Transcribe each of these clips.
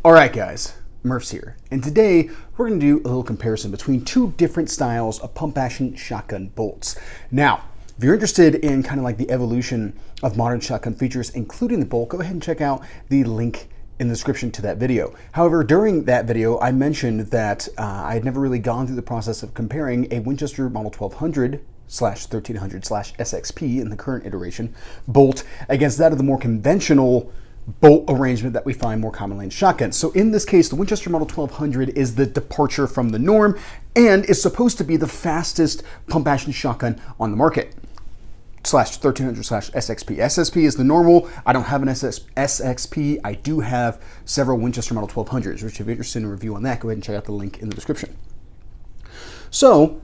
Alright guys, Murph's here, and today we're going to do a little comparison between two different styles of pump-action shotgun bolts. Now, if you're interested in kind of like the evolution of modern shotgun features, including the bolt, go ahead and check out the link in the description to that video. However, during that video, I mentioned that I had never really gone through the process of comparing a Winchester Model 1200/1300/SXP in the current iteration bolt against that of the more conventional bolt arrangement that we find more commonly in shotguns. So in this case, the Winchester Model 1200 is the departure from the norm and is supposed to be the fastest pump-action shotgun on the market. /1300/SXP. SSP is the normal. I don't have an SXP. I do have several Winchester Model 1200s, which if you're interested in a review on that, go ahead and check out the link in the description. So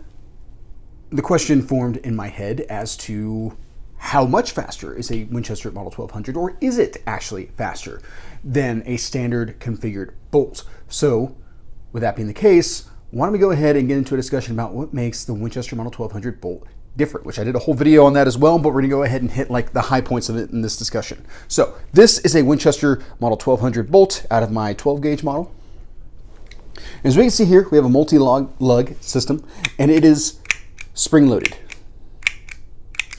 the question formed in my head as to how much faster is a Winchester Model 1200, or is it actually faster than a standard configured bolt? So with that being the case, why don't we go ahead and get into a discussion about what makes the Winchester Model 1200 bolt different, which I did a whole video on that as well, but we're gonna go ahead and hit like the high points of it in this discussion. So this is a Winchester Model 1200 bolt out of my 12 gauge model. As we can see here, we have a multi-lug system, and it is spring-loaded.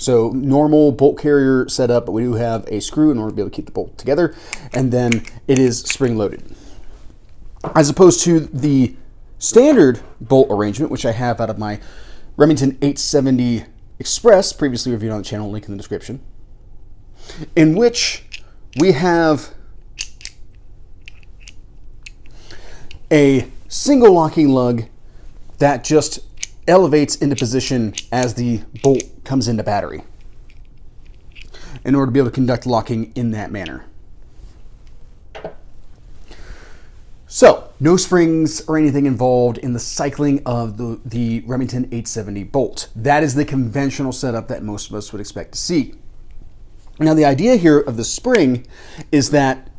So normal bolt carrier setup, but we do have a screw in order to be able to keep the bolt together, and then it is spring-loaded. As opposed to the standard bolt arrangement, which I have out of my Remington 870 Express, previously reviewed on the channel, link in the description, in which we have a single locking lug that just elevates into position as the bolt comes into battery in order to be able to conduct locking in that manner. So, no springs or anything involved in the cycling of the Remington 870 bolt. That is the conventional setup that most of us would expect to see. Now, the idea here of the spring is that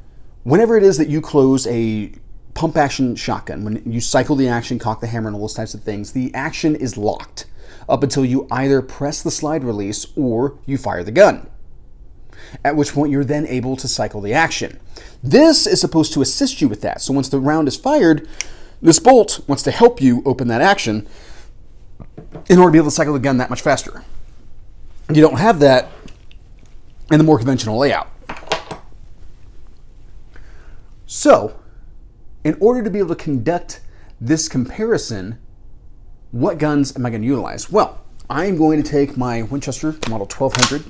whenever it is that you close a pump-action shotgun, when you cycle the action, cock the hammer, and all those types of things, the action is locked up until you either press the slide release or you fire the gun, at which point you're then able to cycle the action. This is supposed to assist you with that. So once the round is fired, this bolt wants to help you open that action in order to be able to cycle the gun that much faster. You don't have that in the more conventional layout. So, in order to be able to conduct this comparison, what guns am I going to utilize? Well, I'm going to take my Winchester Model 1200,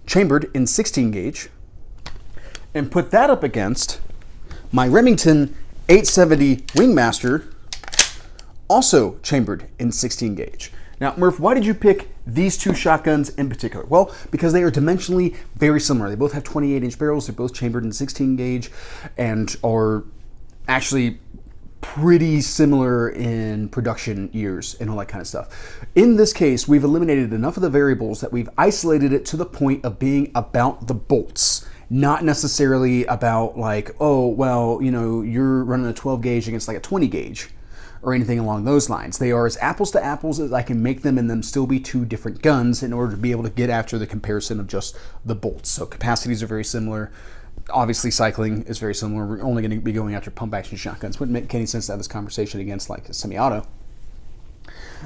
chambered in 16 gauge, and put that up against my Remington 870 Wingmaster, also chambered in 16 gauge. Now, Murph, why did you pick these two shotguns in particular? Well, because they are dimensionally very similar. They both have 28-inch barrels. They're both chambered in 16 gauge and are actually pretty similar in production years and all that kind of stuff. In this case, we've eliminated enough of the variables that we've isolated it to the point of being about the bolts, not necessarily about like, oh, well, you know, you're running a 12 gauge against like a 20 gauge or anything along those lines. They are as apples to apples as I can make them, and them still be two different guns in order to be able to get after the comparison of just the bolts. So capacities are very similar. Obviously, cycling is very similar. We're only going to be going after pump-action shotguns. Wouldn't make any sense to have this conversation against like a semi-auto.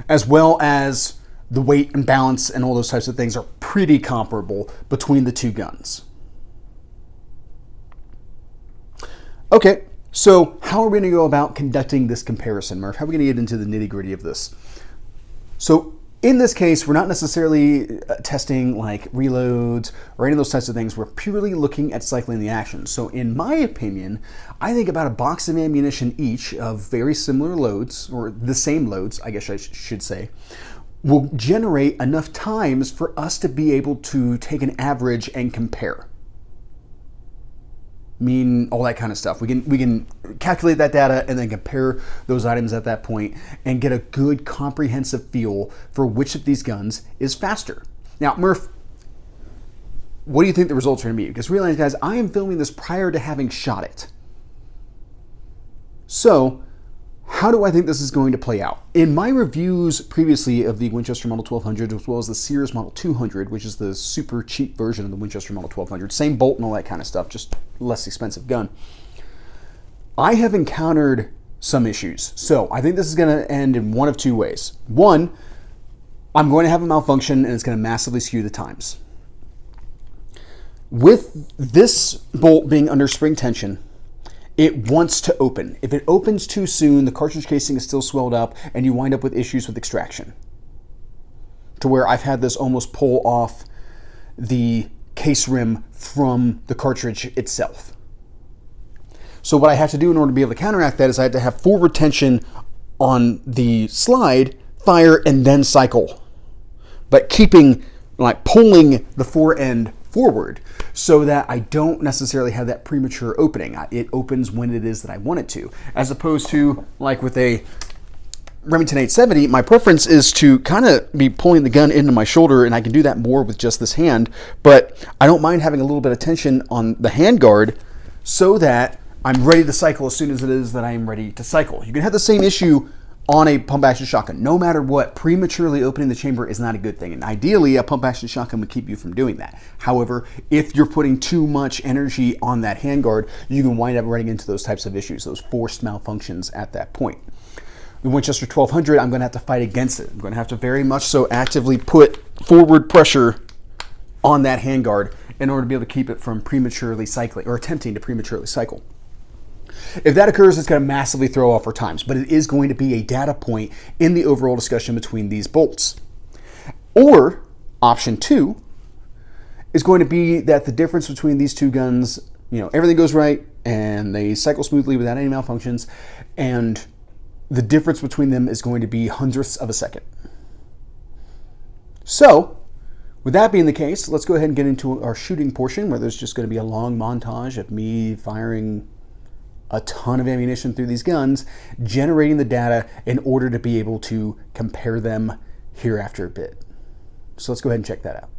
As well as the weight and balance and all those types of things are pretty comparable between the two guns. Okay, so how are we going to go about conducting this comparison, Murph? How are we going to get into the nitty-gritty of this? So in this case, we're not necessarily testing like reloads or any of those types of things. We're purely looking at cycling the action. So in my opinion, I think about a box of ammunition each of very similar loads, or the same loads, I guess I should say, will generate enough times for us to be able to take an average and compare. Mean all that kind of stuff. We can calculate that data and then compare those items at that point and get a good comprehensive feel for which of these guns is faster. Now, Murph, what do you think the results are going to be? Because realize, guys, I am filming this prior to having shot it. So How do I think this is going to play out? In my reviews previously of the Winchester Model 1200, as well as the Sears Model 200, which is the super cheap version of the Winchester Model 1200, same bolt and all that kind of stuff, just less expensive gun, I have encountered some issues. So I think this is going to end in one of two ways. One, I'm going to have a malfunction and it's going to massively skew the times. With this bolt being under spring tension, it wants to open. If it opens too soon, the cartridge casing is still swelled up and you wind up with issues with extraction. To where I've had this almost pull off the case rim from the cartridge itself. So what I have to do in order to be able to counteract that is I have to have forward tension on the slide, fire, and then cycle. But keeping, like pulling the fore end forward so that I don't necessarily have that premature opening. It opens when it is that I want it to, as opposed to like with a Remington 870, my preference is to kind of be pulling the gun into my shoulder, and I can do that more with just this hand, but I don't mind having a little bit of tension on the handguard so that I'm ready to cycle as soon as it is that I am ready to cycle. You can have the same issue on a pump action shotgun. No matter what, prematurely opening the chamber is not a good thing. And ideally, a pump action shotgun would keep you from doing that. However, if you're putting too much energy on that handguard, you can wind up running into those types of issues, those forced malfunctions at that point. The Winchester 1200, I'm going to have to fight against it. I'm going to have to very much so actively put forward pressure on that handguard in order to be able to keep it from prematurely cycling or attempting to prematurely cycle. If that occurs, it's going to massively throw off our times, but it is going to be a data point in the overall discussion between these bolts. Or option two is going to be that the difference between these two guns, everything goes right and they cycle smoothly without any malfunctions, and the difference between them is going to be hundredths of a second. So, with that being the case, let's go ahead and get into our shooting portion, where there's just going to be a long montage of me firing a ton of ammunition through these guns, generating the data in order to be able to compare them here after a bit. So let's go ahead and check that out.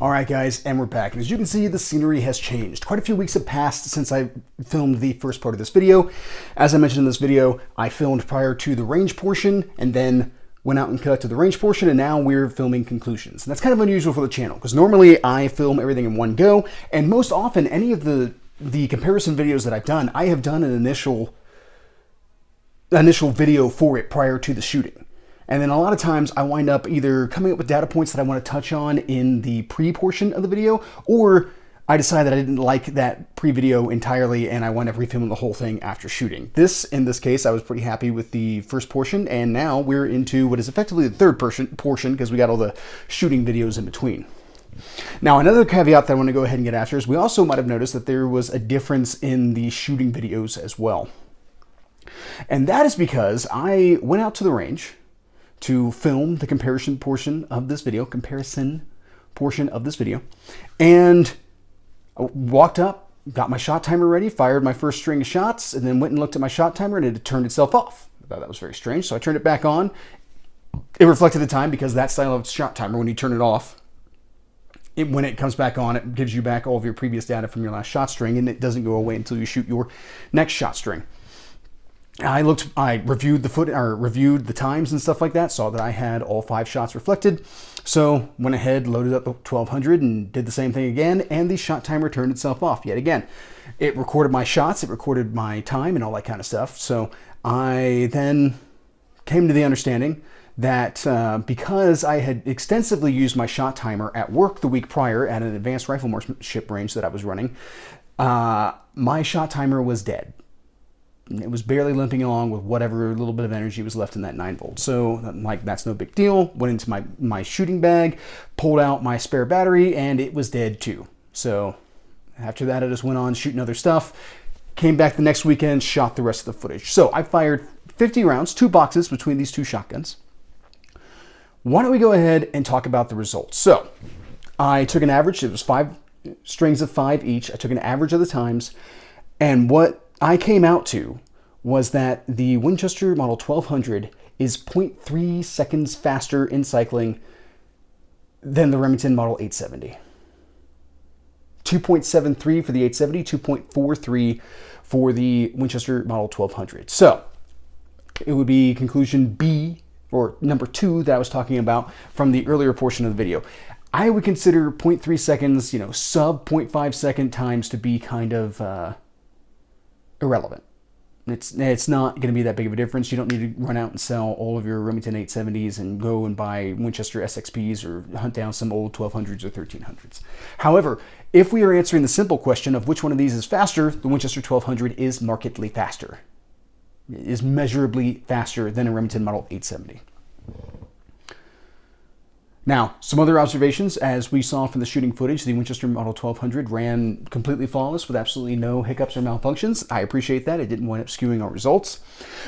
All right, guys, and we're back. And as you can see, the scenery has changed. Quite a few weeks have passed since I filmed the first part of this video. As I mentioned in this video, I filmed prior to the range portion and then went out and cut to the range portion, and now we're filming conclusions. And that's kind of unusual for the channel, because normally I film everything in one go, and most often any of the comparison videos that I've done, I have done an initial video for it prior to the shooting. And then a lot of times I wind up either coming up with data points that I want to touch on in the pre-portion of the video, or I decide that I didn't like that pre-video entirely and I wind up refilming the whole thing after shooting. In this case, I was pretty happy with the first portion, and now we're into what is effectively the third portion because we got all the shooting videos in between. Now, another caveat that I want to go ahead and get after is we also might have noticed that there was a difference in the shooting videos as well. And that is because I went out to the range to film the comparison portion of this video, and I walked up, got my shot timer ready, fired my first string of shots, and then went and looked at my shot timer and it had turned itself off. I thought that was very strange, so I turned it back on. It reflected the time because that style of shot timer, when you turn it off, when it comes back on, it gives you back all of your previous data from your last shot string, and it doesn't go away until you shoot your next shot string. I reviewed reviewed the times and stuff like that, saw that I had all 5 shots reflected. So went ahead, loaded up the 1200 and did the same thing again, and the shot timer turned itself off yet again. It recorded my shots, it recorded my time and all that kind of stuff. So I then came to the understanding that because I had extensively used my shot timer at work the week prior at an advanced rifle marksmanship range that I was running, my shot timer was dead. It was barely limping along with whatever little bit of energy was left in that 9-volt. So like, that's no big deal. Went into my shooting bag, pulled out my spare battery, and it was dead too. So after that, I just went on shooting other stuff. Came back the next weekend, shot the rest of the footage. So I fired 50 rounds, 2 boxes between these 2 shotguns. Why don't we go ahead and talk about the results? So I took an average. It was 5 strings of 5 each. I took an average of the times, and what I came out to was that the Winchester Model 1200 is 0.3 seconds faster in cycling than the Remington Model 870. 2.73 for the 870, 2.43 for the Winchester Model 1200. So it would be conclusion B, or number 2, that I was talking about from the earlier portion of the video. I would consider 0.3 seconds, sub 0.5 second times to be kind of irrelevant. It's not going to be that big of a difference. You don't need to run out and sell all of your Remington 870s and go and buy Winchester SXPs or hunt down some old 1200s or 1300s. However, if we are answering the simple question of which one of these is faster, the Winchester 1200 is markedly faster. It is measurably faster than a Remington Model 870. Now, some other observations. As we saw from the shooting footage, the Winchester Model 1200 ran completely flawless with absolutely no hiccups or malfunctions. I appreciate that. It didn't wind up skewing our results.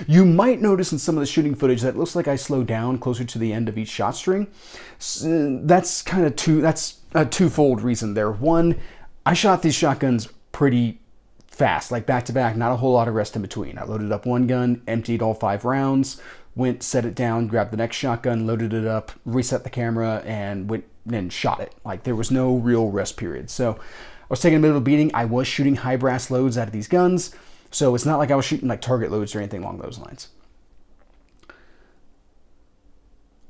You might notice in some of the shooting footage that it looks like I slowed down closer to the end of each shot string. That's a twofold reason there. One, I shot these shotguns pretty fast, like back to back, not a whole lot of rest in between. I loaded up one gun, emptied all 5 rounds, went, set it down, grabbed the next shotgun, loaded it up, reset the camera, and went and shot it. Like, there was no real rest period. So I was taking a bit of a beating. I was shooting high brass loads out of these guns, so it's not like I was shooting like target loads or anything along those lines.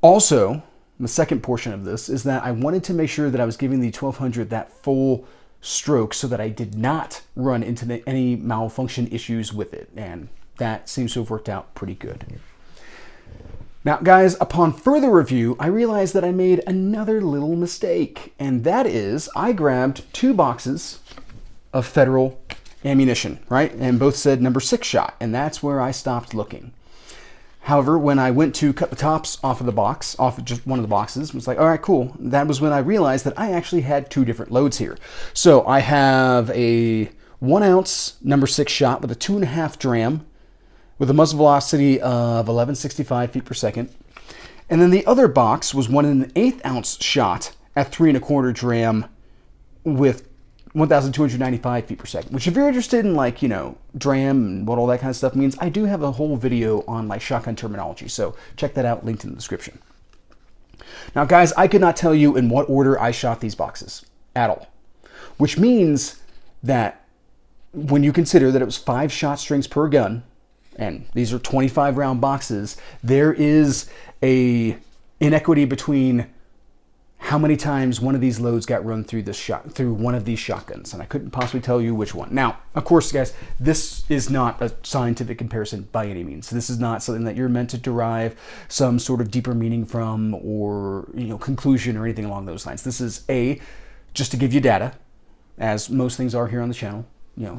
Also, the second portion of this is that I wanted to make sure that I was giving the 1200 that full stroke so that I did not run into any malfunction issues with it, and that seems to have worked out pretty good. Now, guys, upon further review, I realized that I made another little mistake, and that is I grabbed 2 boxes of Federal ammunition, right? And both said number 6 shot, and that's where I stopped looking. However, when I went to cut the tops off of the box, off of just one of the boxes, it was like, all right, cool. That was when I realized that I actually had 2 different loads here. So I have a 1 ounce number 6 shot with a 2.5 dram, with a muzzle velocity of 1165 feet per second. And then the other box was 1 1/8 ounce shot at 3 1/4 dram with 1,295 feet per second, which if you're interested in dram and what all that kind of stuff means, I do have a whole video on shotgun terminology. So check that out, linked in the description. Now, guys, I could not tell you in what order I shot these boxes at all, which means that when you consider that it was 5 shot strings per gun, and these are 25 round boxes, there is a inequity between how many times one of these loads got run through one of these shotguns, and I couldn't possibly tell you which one. Now, of course, guys, this is not a scientific comparison by any means. This is not something that you're meant to derive some sort of deeper meaning from, or conclusion or anything along those lines. This is just to give you data, as most things are here on the channel.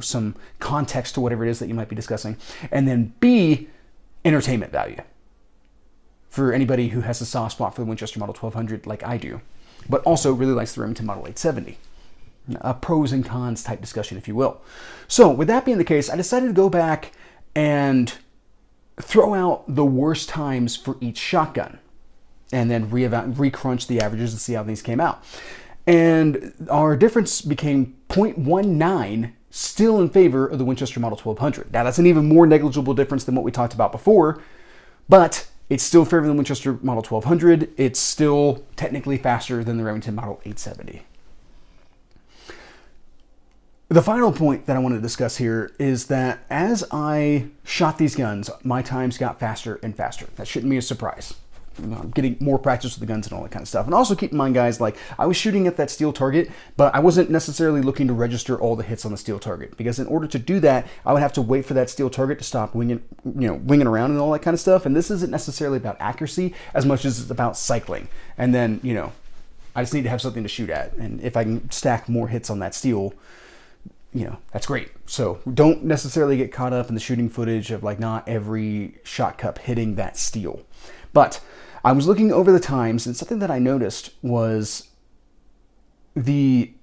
Some context to whatever it is that you might be discussing. And then B, entertainment value. For anybody who has a soft spot for the Winchester Model 1200 like I do, but also really likes the Remington Model 870. A pros and cons type discussion, if you will. So with that being the case, I decided to go back and throw out the worst times for each shotgun and then re-crunch the averages and see how these came out. And our difference became 0.19, still in favor of the Winchester Model 1200. Now, that's an even more negligible difference than what we talked about before, but it's still favoring the Winchester Model 1200. It's still technically faster than the Remington Model 870. The final point that I want to discuss here is that as I shot these guns, my times got faster and faster. That shouldn't be a surprise. I'm getting more practice with the guns and all that kind of stuff. And also keep in mind, guys, like I was shooting at that steel target, but I wasn't necessarily looking to register all the hits on the steel target, because in order to do that, I would have to wait for that steel target to stop winging around and all that kind of stuff. And this isn't necessarily about accuracy as much as it's about cycling. And then, I just need to have something to shoot at. And if I can stack more hits on that steel, that's great. So don't necessarily get caught up in the shooting footage of like not every shot cup hitting that steel. But I was looking over the times, and something that I noticed was the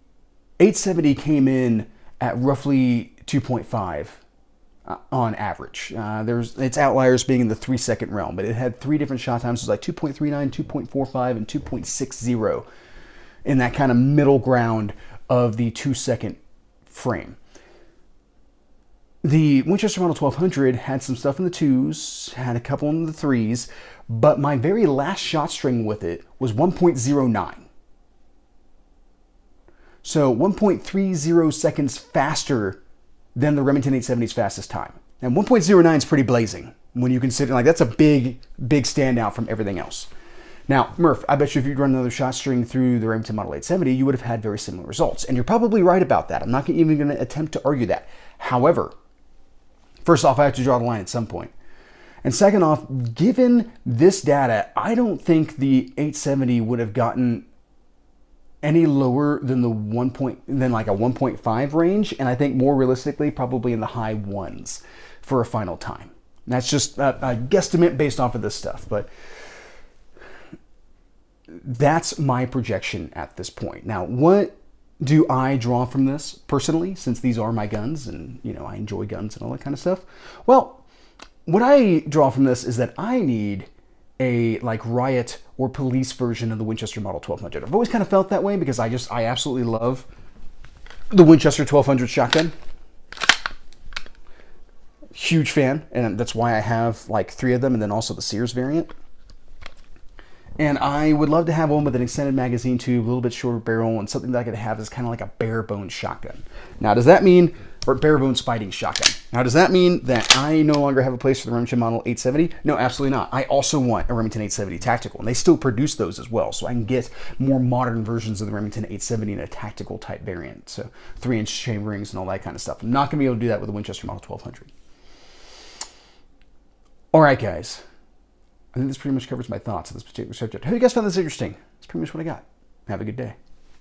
870 came in at roughly 2.5 on average. Its outliers being in the 3-second realm, but it had 3 different shot times. It was like 2.39, 2.45, and 2.60 in that kind of middle ground of the 2-second frame. The Winchester Model 1200 had some stuff in the 2s, had a couple in the 3s, but my very last shot string with it was 1.09. So 1.30 seconds faster than the Remington 870's fastest time. And 1.09 is pretty blazing when you consider, like, that's a big standout from everything else. Now, Murph, I bet you if you'd run another shot string through the Remington Model 870, you would have had very similar results. And you're probably right about that. I'm not even going to attempt to argue that. However, first off, I have to draw the line at some point. And second off, given this data, I don't think the 870 would have gotten any lower than a 1.5 range. And I think more realistically, probably in the high 1s for a final time. And that's just a guesstimate based off of this stuff. But that's my projection at this point. Now, what do I draw from this personally, since these are my guns and, I enjoy guns and all that kind of stuff? Well, what I draw from this is that I need a riot or police version of the Winchester Model 1200. I've always kind of felt that way because I absolutely love the Winchester 1200 shotgun. Huge fan, and that's why I have 3 of them, and then also the Sears variant. And I would love to have one with an extended magazine tube, a little bit shorter barrel, and something that I could have is kind of like a bare bones shotgun. Now, does that mean, or bare bones fighting shotgun? Now, does that mean that I no longer have a place for the Remington Model 870? No, absolutely not. I also want a Remington 870 tactical, and they still produce those as well, so I can get more modern versions of the Remington 870 in a tactical type variant, so 3-inch chamberings and all that kind of stuff. I'm not going to be able to do that with the Winchester Model 1200. All right, guys. I think this pretty much covers my thoughts on this particular subject. I hope you guys found this interesting. That's pretty much what I got. Have a good day.